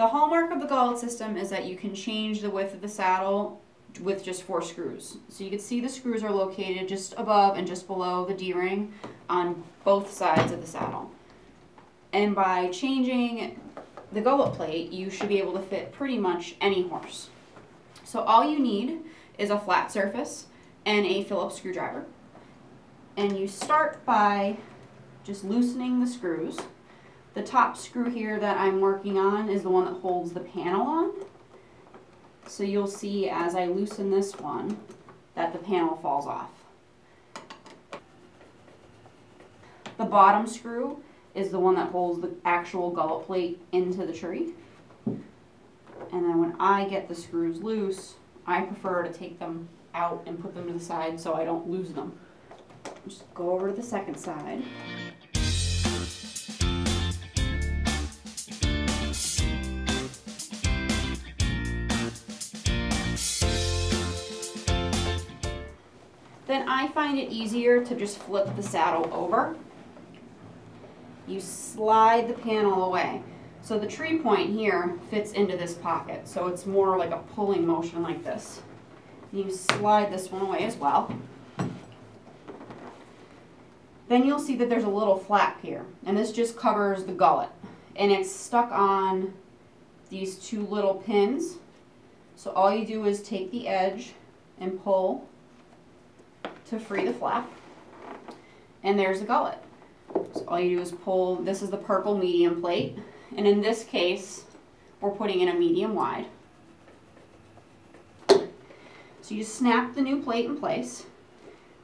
The hallmark of the Gullet system is that you can change the width of the saddle with just 4 screws. So you can see the screws are located just above and just below the D-ring on both sides of the saddle. And by changing the gullet plate, you should be able to fit pretty much any horse. So all you need is a flat surface and a Phillips screwdriver. And you start by just loosening the screws. The top screw here that I'm working on is the one that holds the panel on. So you'll see as I loosen this one that the panel falls off. The bottom screw is the one that holds the actual gullet plate into the tree. And then when I get the screws loose, I prefer to take them out and put them to the side so I don't lose them. Just go over to the second side. Then I find it easier to just flip the saddle over. You slide the panel away. So the tree point here fits into this pocket, so it's more like a pulling motion like this. And you slide this one away as well. Then you'll see that there's a little flap here, and this just covers the gullet. And it's stuck on these 2 little pins. So all you do is take the edge and pull to free the flap, and there's the gullet. So all you do is pull. This is the purple medium plate, and in this case we're putting in a medium wide. So you just snap the new plate in place.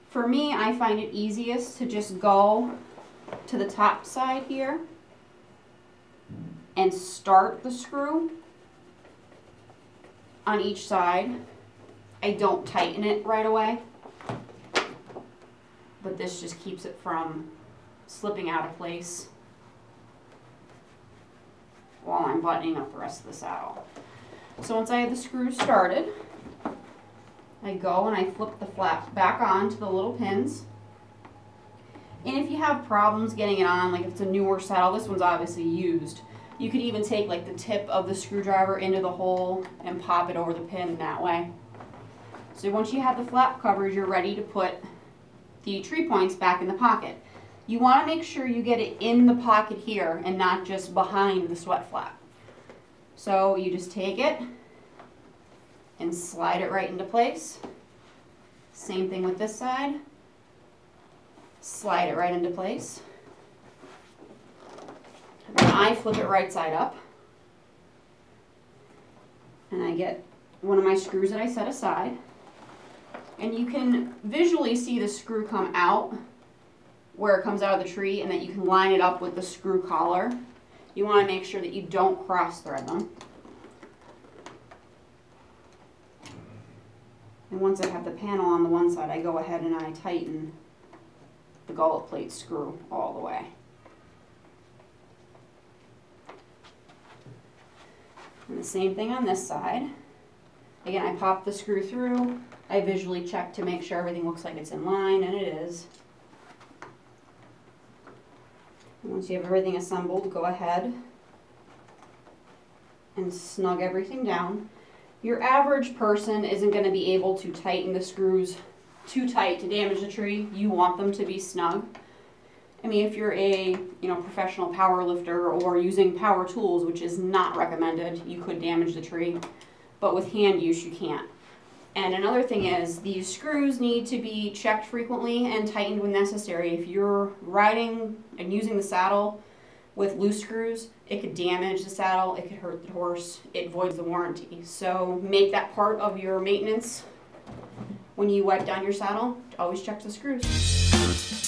For me, I find it easiest to just go to the top side here and start the screw on each side. I don't tighten it right away, but this just keeps it from slipping out of place while I'm buttoning up the rest of the saddle. So once I have the screws started, I go and I flip the flap back on to the little pins. And if you have problems getting it on, like if it's a newer saddle, this one's obviously used, you could even take like the tip of the screwdriver into the hole and pop it over the pin that way. So once you have the flap covered, you're ready to put the tree points back in the pocket. You want to make sure you get it in the pocket here and not just behind the sweat flap. So you just take it and slide it right into place. Same thing with this side. Slide it right into place. Then I flip it right side up. And I get one of my screws that I set aside. And you can visually see the screw come out where it comes out of the tree, and that you can line it up with the screw collar. You want to make sure that you don't cross thread them. And once I have the panel on the one side, I go ahead and I tighten the gullet plate screw all the way. And the same thing on this side. Again, I pop the screw through. I visually check to make sure everything looks like it's in line, and it is. And once you have everything assembled, go ahead and snug everything down. Your average person isn't going to be able to tighten the screws too tight to damage the tree. You want them to be snug. I mean, if you're a professional power lifter or using power tools, which is not recommended, you could damage the tree. But with hand use, you can't. And another thing is, these screws need to be checked frequently and tightened when necessary. If you're riding and using the saddle with loose screws, it could damage the saddle, it could hurt the horse, it voids the warranty. So make that part of your maintenance when you wipe down your saddle. Always check the screws.